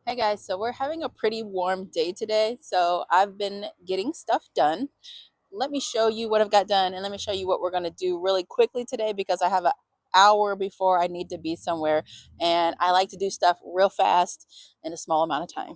Hey guys, so we're having a pretty warm day today, so I've been getting stuff done. Let me show you what I've got done and let me show you what we're going to do really quickly today because I have an hour before I need to be somewhere and I like to do stuff real fast in a small amount of time.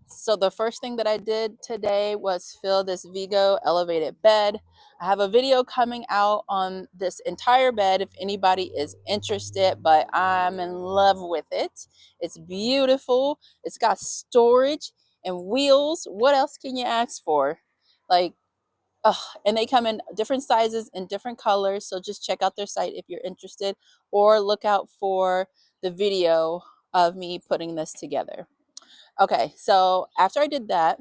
So the first thing that I did today was fill this Vego elevated bed. I have a video coming out on this entire bed if anybody is interested, but I'm in love with it. It's beautiful. It's got storage and wheels. What else can you ask for? Like, and they come in different sizes and different colors. So just check out their site if you're interested, or look out for the video of me putting this together. Okay, so after I did that,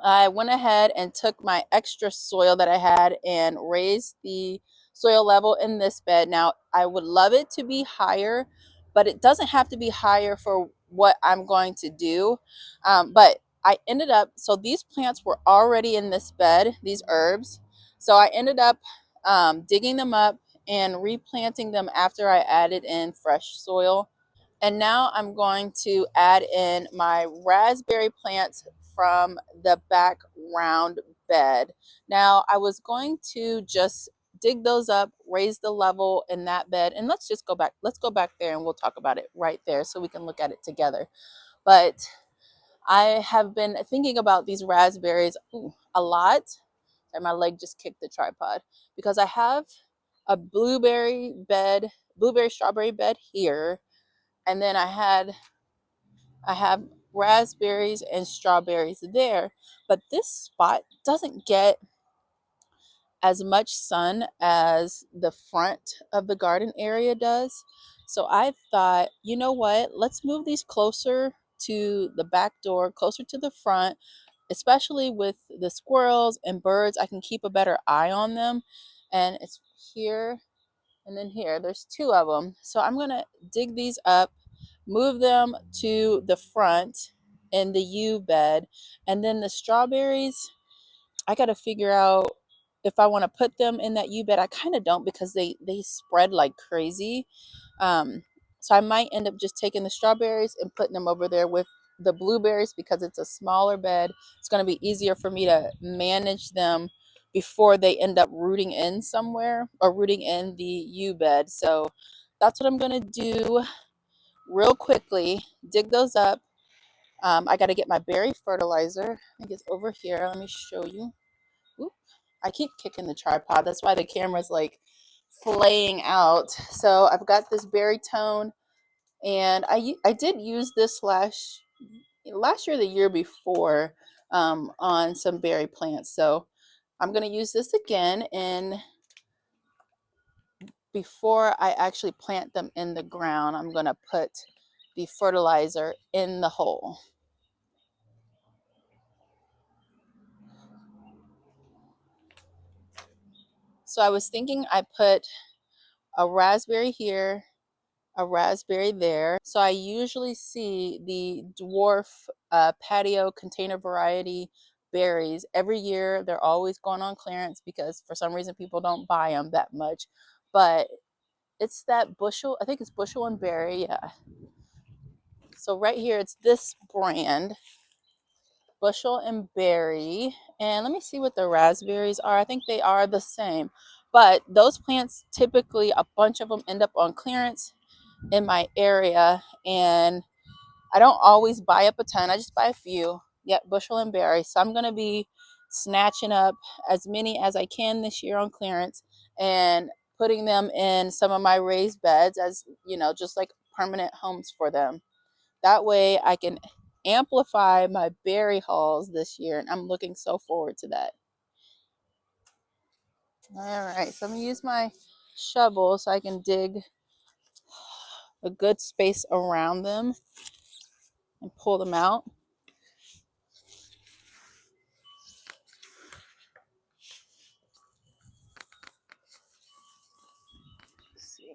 I went ahead and took my extra soil that I had and raised the soil level in this bed. Now, I would love it to be higher, but it doesn't have to be higher for what I'm going to do. But I ended up, so these plants were already in this bed, these herbs. So I ended up digging them up and replanting them after I added in fresh soil. And now I'm going to add in my raspberry plants from the background bed. Now I was going to just dig those up, raise the level in that bed, and let's just go back. Let's go back there and we'll talk about it right there so we can look at it together. But I have been thinking about these raspberries a lot. And my leg just kicked the tripod because I have a blueberry strawberry bed here, and then I have raspberries and strawberries there, but this spot doesn't get as much sun as the front of the garden area does. So I thought, you know what, let's move these closer to the back door, closer to the front, especially with the squirrels and birds. I can keep a better eye on them. And it's here and then here. There's two of them. So I'm going to dig these up, move them to the front in the U bed. And then the strawberries, I got to figure out if I want to put them in that U bed. I kind of don't because they spread like crazy. Um, so I might end up just taking the strawberries and putting them over there with the blueberries because it's a smaller bed. It's going to be easier for me to manage them before they end up rooting in somewhere or rooting in the U bed. So that's what I'm going to do real quickly. Dig those up. I got to get my berry fertilizer. I think it's over here. Let me show you. Oop. I keep kicking the tripod. That's why the camera's like flaying out. So I've got this berry tone, and I did use this last year, the year before, on some berry plants. So I'm gonna use this again, and before I actually plant them in the ground, I'm gonna put the fertilizer in the hole. So I was thinking I put a raspberry here, a raspberry there. So I usually see the dwarf patio container variety berries every year. They're always going on clearance because for some reason people don't buy them that much. But it's that bushel, I think it's bushel and berry. Yeah. So right here, it's this brand, bushel and berry. And let me see what the raspberries are. I think they are the same. But those plants, typically a bunch of them end up on clearance in my area, and I don't always buy up a ton. I just buy a few. Yep, bushel and berry. So I'm gonna be snatching up as many as I can this year on clearance and putting them in some of my raised beds as, just like permanent homes for them. That way I can amplify my berry hauls this year, and I'm looking so forward to that. All right, so I'm gonna use my shovel so I can dig a good space around them and pull them out. Let's see.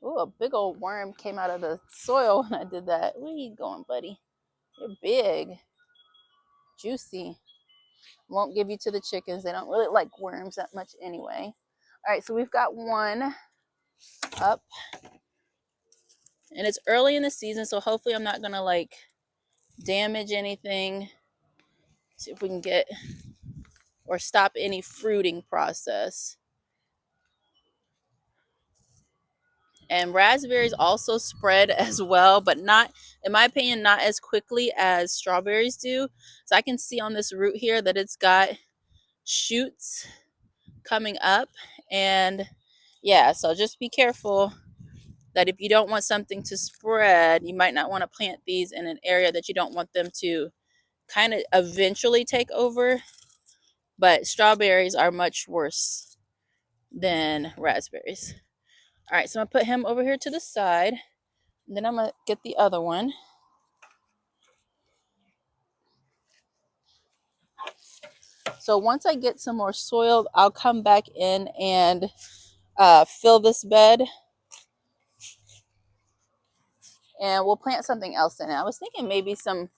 Ooh, a big old worm came out of the soil when I did that. Where you going, buddy? You're big, juicy. Won't give you to the chickens. They don't really like worms that much anyway. All right, so we've got one up And it's early in the season, so hopefully I'm not gonna like damage anything. See if we can get or stop any fruiting process. And raspberries also spread as well, but not, in my opinion, not as quickly as strawberries do. So I can see on this root here that it's got shoots coming up. And yeah, so just be careful that if you don't want something to spread, you might not want to plant these in an area that you don't want them to kind of eventually take over. But strawberries are much worse than raspberries. All right, so I'm gonna put him over here to the side. And then I'm gonna get the other one. So once I get some more soil, I'll come back in and fill this bed, and we'll plant something else in it. I was thinking maybe some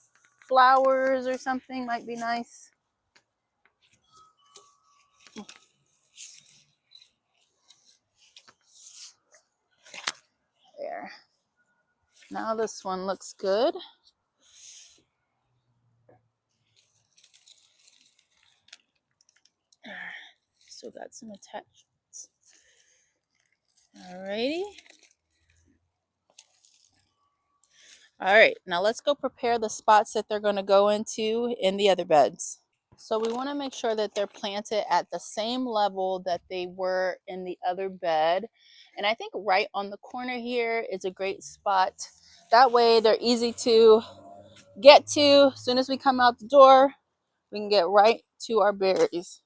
flowers or something might be nice. There. Now this one looks good. Still got some attachments. Alrighty. All right, now let's go prepare the spots that they're going to go into in the other beds. So we want to make sure that they're planted at the same level that they were in the other bed. And I think right on the corner here is a great spot. That way they're easy to get to. As soon as we come out the door, we can get right to our berries.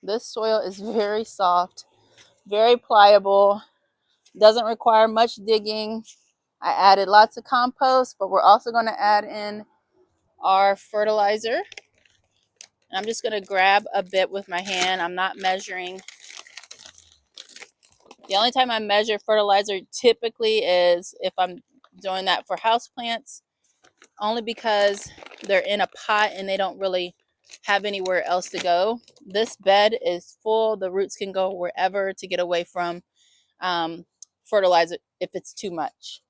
This soil is very soft, very pliable, doesn't require much digging. I added lots of compost, but we're also going to add in our fertilizer. And I'm just going to grab a bit with my hand. I'm not measuring. The only time I measure fertilizer typically is if I'm doing that for houseplants, only because they're in a pot and they don't really have anywhere else to go. This bed is full. The roots can go wherever to get away from fertilizer if it's too much.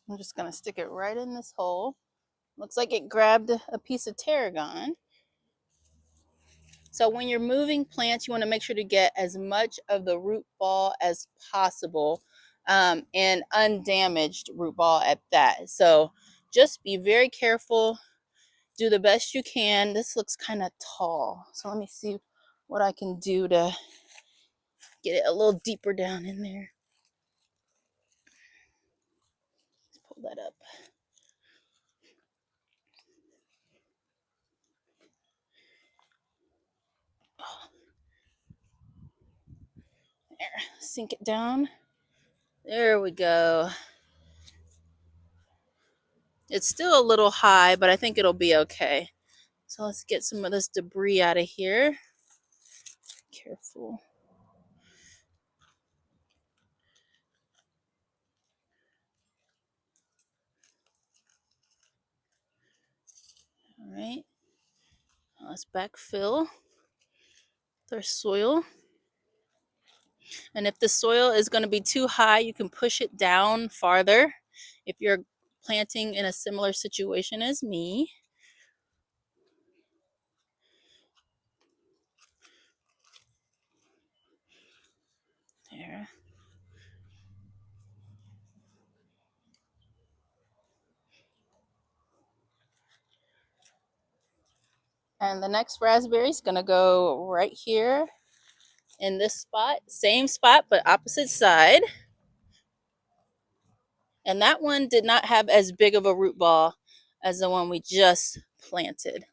I'm just going to stick it right in this hole. Looks like it grabbed a piece of tarragon. So when you're moving plants, you want to make sure to get as much of the root ball as possible, and undamaged root ball at that. So just be very careful. Do the best you can. This looks kind of tall. So let me see what I can do to get it a little deeper down in there. Let's pull that up. There, sink it down. There we go. It's still a little high, but I think it'll be okay. So let's get some of this debris out of here. Careful. All right. Now let's backfill with our soil. And if the soil is going to be too high, you can push it down farther if you're planting in a similar situation as me. There. And the next raspberry is going to go right here in this spot. Same spot, but opposite side. And that one did not have as big of a root ball as the one we just planted.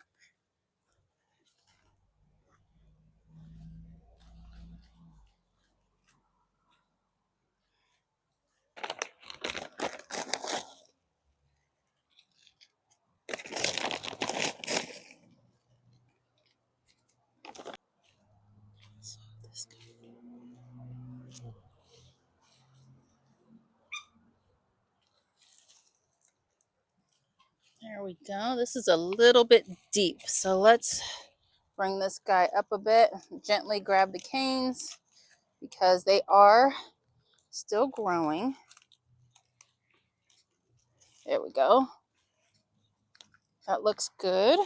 There we go. This is a little bit deep, so let's bring this guy up a bit, gently grab the canes because they are still growing. There we go. That looks good.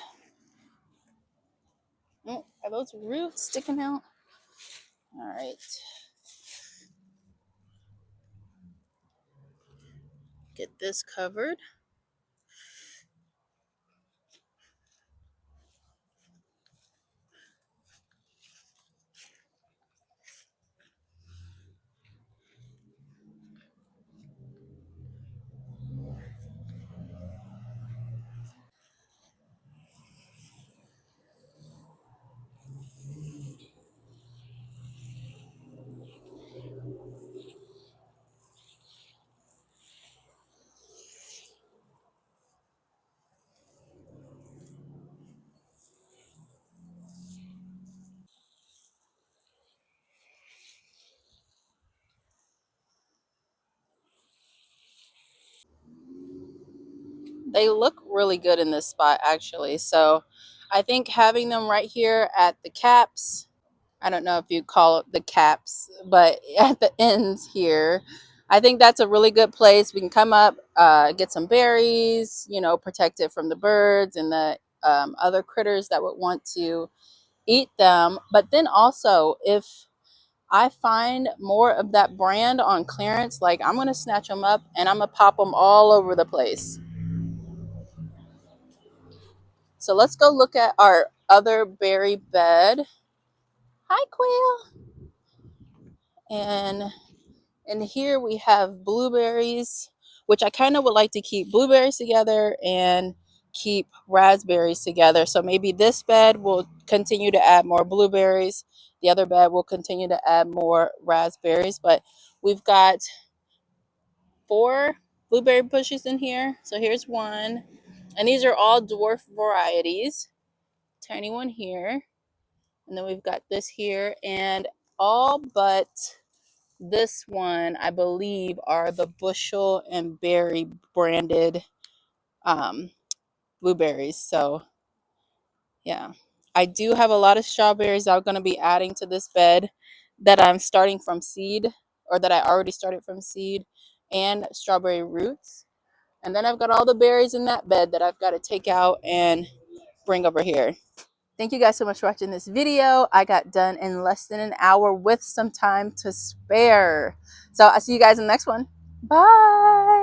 Oh, are those roots sticking out? All right. Get this covered. They look really good in this spot actually. So I think having them right here at the caps, I don't know if you call it the caps, but at the ends here, I think that's a really good place. We can come up, get some berries, you know, protect it from the birds and the other critters that would want to eat them. But then also, if I find more of that brand on clearance, like I'm going to snatch them up and I'm going to pop them all over the place. So let's go look at our other berry bed. Hi, Quail. And here we have blueberries, which I kind of would like to keep blueberries together and keep raspberries together. So maybe this bed will continue to add more blueberries. The other bed will continue to add more raspberries. But we've got 4 blueberry bushes in here. So here's one. And these are all dwarf varieties. Tiny one here. And then we've got this here. And all but this one, I believe, are the Bushel and Berry branded um, blueberries. So, yeah. I do have a lot of strawberries I'm going to be adding to this bed that I'm starting from seed, or that I already started from seed, and strawberry roots. And then I've got all the berries in that bed that I've got to take out and bring over here. Thank you guys so much for watching this video. I got done in less than an hour with some time to spare. So I'll see you guys in the next one. Bye.